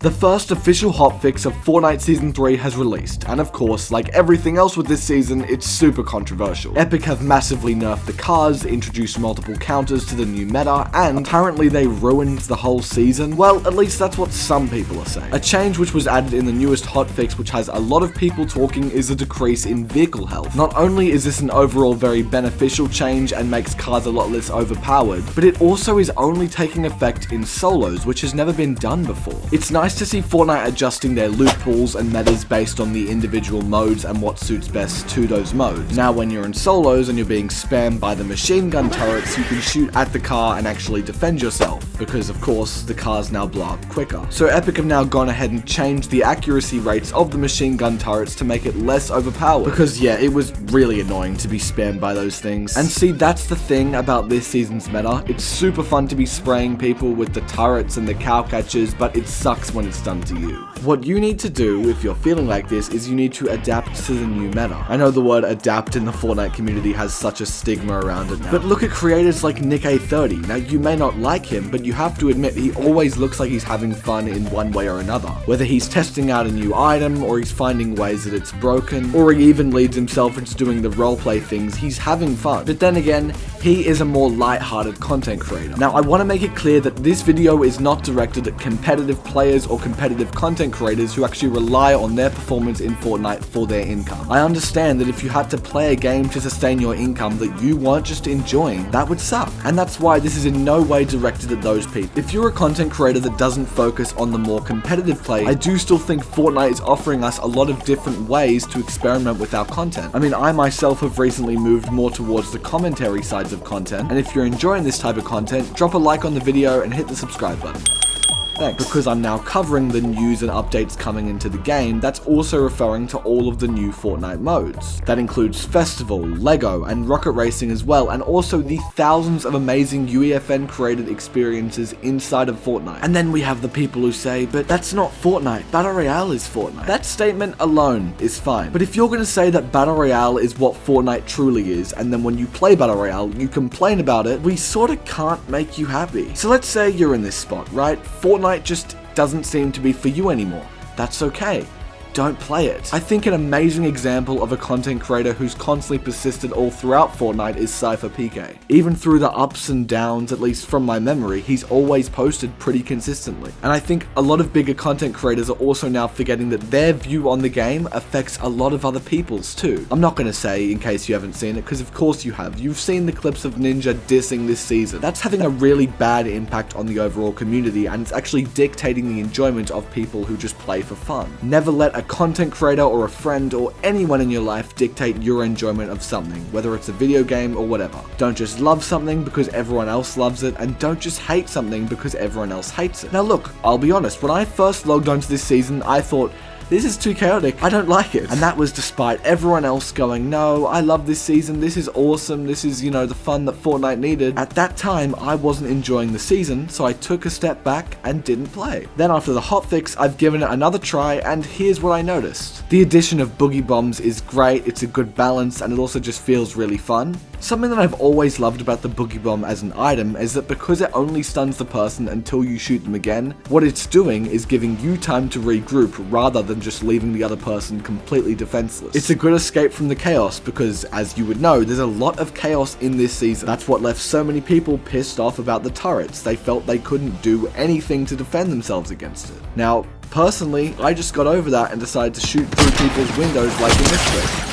The first official hotfix of Fortnite Season 3 has released, and of course, like everything else with this season, it's super controversial. Epic have massively nerfed the cars, introduced multiple counters to the new meta, and apparently they ruined the whole season. Well, at least that's what some people are saying. A change which was added in the newest hotfix, which has a lot of people talking, is a decrease in vehicle health. Not only is this an overall very beneficial change and makes cars a lot less overpowered, but it also is only taking effect in solos, which has never been done before. It's nice to see Fortnite adjusting their loot pools and metas based on the individual modes and what suits best to those modes. Now when you're in solos and you're being spammed by the machine gun turrets, you can shoot at the car and actually defend yourself, because of course the cars now blow up quicker. So Epic have now gone ahead and changed the accuracy rates of the machine gun turrets to make it less overpowered, because yeah, it was really annoying to be spammed by those things. And see, that's the thing about this season's meta. It's super fun to be spraying people with the turrets and the cow catchers, but it sucks when it's done to you. What you need to do if you're feeling like this is you need to adapt to the new meta. I know the word adapt in the Fortnite community has such a stigma around it now, but look at creators like Nick A30. Now you may not like him, but you have to admit he always looks like he's having fun in one way or another. Whether he's testing out a new item, or he's finding ways that it's broken, or he even leads himself into doing the roleplay things, he's having fun. But then again, he is a more light-hearted content creator. Now I want to make it clear that this video is not directed at competitive players or competitive content creators who actually rely on their performance in Fortnite for their income. I understand that if you had to play a game to sustain your income that you weren't just enjoying, that would suck. And that's why this is in no way directed at those people. If you're a content creator that doesn't focus on the more competitive play, I do still think Fortnite is offering us a lot of different ways to experiment with our content. I mean, I myself have recently moved more towards the commentary sides of content, and if you're enjoying this type of content, drop a like on the video and hit the subscribe button. Thanks. Because I'm now covering the news and updates coming into the game, that's also referring to all of the new Fortnite modes. That includes Festival, Lego, and Rocket Racing as well, and also the thousands of amazing UEFN created experiences inside of Fortnite. And then we have the people who say, but that's not Fortnite, Battle Royale is Fortnite. That statement alone is fine. But if you're gonna say that Battle Royale is what Fortnite truly is, and then when you play Battle Royale, you complain about it, we sorta can't make you happy. So let's say you're in this spot, right? Fortnite just doesn't seem to be for you anymore. That's okay. Don't play it. I think an amazing example of a content creator who's constantly persisted all throughout Fortnite is Cypher PK. Even through the ups and downs, at least from my memory, he's always posted pretty consistently. And I think a lot of bigger content creators are also now forgetting that their view on the game affects a lot of other people's too. I'm not gonna say in case you haven't seen it, because of course you have. You've seen the clips of Ninja dissing this season. That's having a really bad impact on the overall community, and it's actually dictating the enjoyment of people who just play for fun. Never let a content creator or a friend or anyone in your life dictate your enjoyment of something, whether it's a video game or whatever. Don't just love something because everyone else loves it, and don't just hate something because everyone else hates it. Now look, I'll be honest, when I first logged onto this season, I thought, this is too chaotic, I don't like it. And that was despite everyone else going, no, I love this season, this is awesome, this is, you know, the fun that Fortnite needed. At that time, I wasn't enjoying the season, so I took a step back and didn't play. Then after the hotfix, I've given it another try, and here's what I noticed. The addition of Boogie bombs is great, it's a good balance, and it also just feels really fun. Something that I've always loved about the Boogie Bomb as an item is that because it only stuns the person until you shoot them again, what it's doing is giving you time to regroup rather than just leaving the other person completely defenseless. It's a good escape from the chaos because, as you would know, there's a lot of chaos in this season. That's what left so many people pissed off about the turrets. They felt they couldn't do anything to defend themselves against it. Now, personally, I just got over that and decided to shoot through people's windows like in this clip.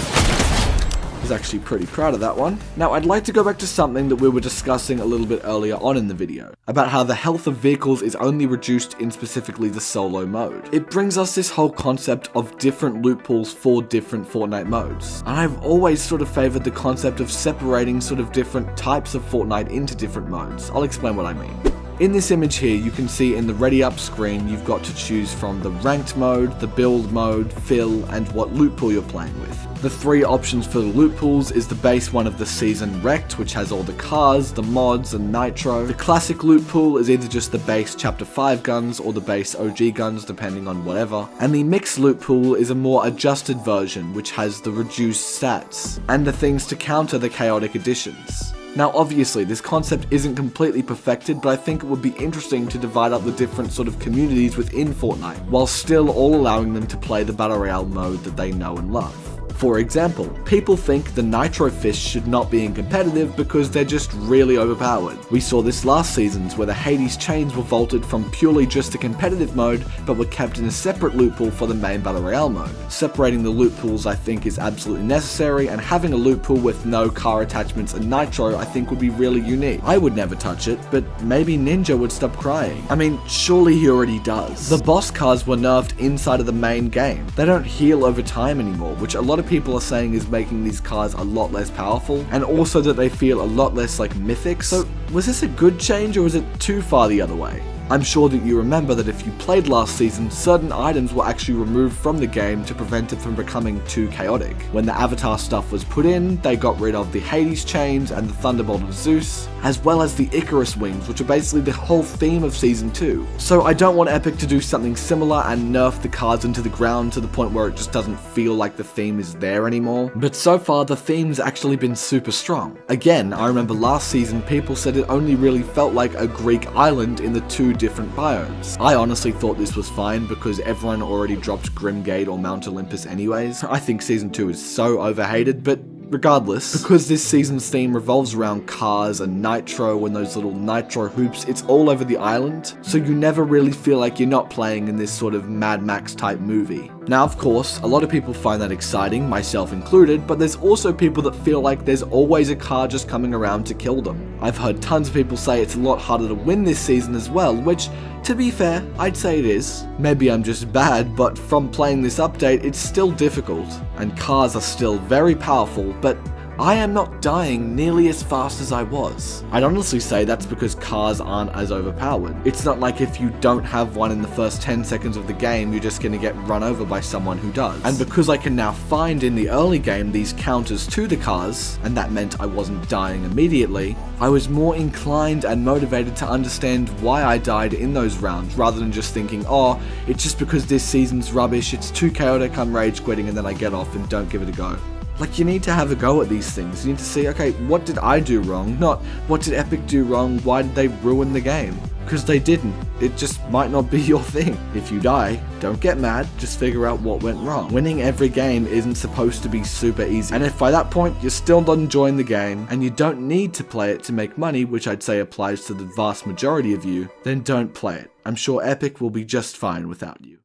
I was actually pretty proud of that one. Now I'd like to go back to something that we were discussing a little bit earlier on in the video, about how the health of vehicles is only reduced in specifically the solo mode. It brings us this whole concept of different loot pools for different Fortnite modes. And I've always sort of favored the concept of separating sort of different types of Fortnite into different modes. I'll explain what I mean. In this image here, you can see in the ready up screen, you've got to choose from the ranked mode, the build mode, fill, and what loot pool you're playing with. The three options for the loot pools is the base one of the season wrecked, which has all the cars, the mods, and nitro. The classic loot pool is either just the base chapter 5 guns or the base OG guns, depending on whatever. And the mixed loot pool is a more adjusted version, which has the reduced stats and the things to counter the chaotic additions. Now obviously this concept isn't completely perfected, but I think it would be interesting to divide up the different sort of communities within Fortnite, while still all allowing them to play the Battle Royale mode that they know and love. For example, people think the Nitro Fish should not be in competitive because they're just really overpowered. We saw this last seasons where the Hades chains were vaulted from purely just a competitive mode, but were kept in a separate loot pool for the main Battle Royale mode. Separating the loot pools I think is absolutely necessary, and having a loot pool with no car attachments and Nitro I think would be really unique. I would never touch it, but maybe Ninja would stop crying. I mean, surely he already does. The boss cars were nerfed inside of the main game. They don't heal over time anymore, which a lot of people are saying is making these cars a lot less powerful, and also that they feel a lot less like mythic. So was this a good change, or was it too far the other way? I'm sure that you remember that if you played last season, certain items were actually removed from the game to prevent it from becoming too chaotic. When the avatar stuff was put in, they got rid of the Hades chains and the Thunderbolt of Zeus, as well as the Icarus wings, which are basically the whole theme of Season 2. So I don't want Epic to do something similar and nerf the cards into the ground to the point where it just doesn't feel like the theme is there anymore. But so far, the theme's actually been super strong. Again, I remember last season people said it only really felt like a Greek island in the two different biomes. I honestly thought this was fine because everyone already dropped Grimgate or Mount Olympus anyways. I think Season 2 is so overhated, but regardless, because this season's theme revolves around cars and Nitro and those little Nitro hoops, it's all over the island, so you never really feel like you're not playing in this sort of Mad Max type movie. Now of course, a lot of people find that exciting, myself included, but there's also people that feel like there's always a car just coming around to kill them. I've heard tons of people say it's a lot harder to win this season as well, which, to be fair, I'd say it is. Maybe I'm just bad, but from playing this update, it's still difficult, and cars are still very powerful, but I am not dying nearly as fast as I was. I'd honestly say that's because cars aren't as overpowered. It's not like if you don't have one in the first 10 seconds of the game, you're just gonna get run over by someone who does. And because I can now find in the early game these counters to the cars, and that meant I wasn't dying immediately, I was more inclined and motivated to understand why I died in those rounds, rather than just thinking, oh, it's just because this season's rubbish, it's too chaotic, I'm rage quitting, and then I get off and don't give it a go. Like, you need to have a go at these things. You need to see, okay, what did I do wrong? Not, what did Epic do wrong? Why did they ruin the game? Because they didn't. It just might not be your thing. If you die, don't get mad, just figure out what went wrong. Winning every game isn't supposed to be super easy. And if by that point you're still not enjoying the game, and you don't need to play it to make money, which I'd say applies to the vast majority of you, then don't play it. I'm sure Epic will be just fine without you.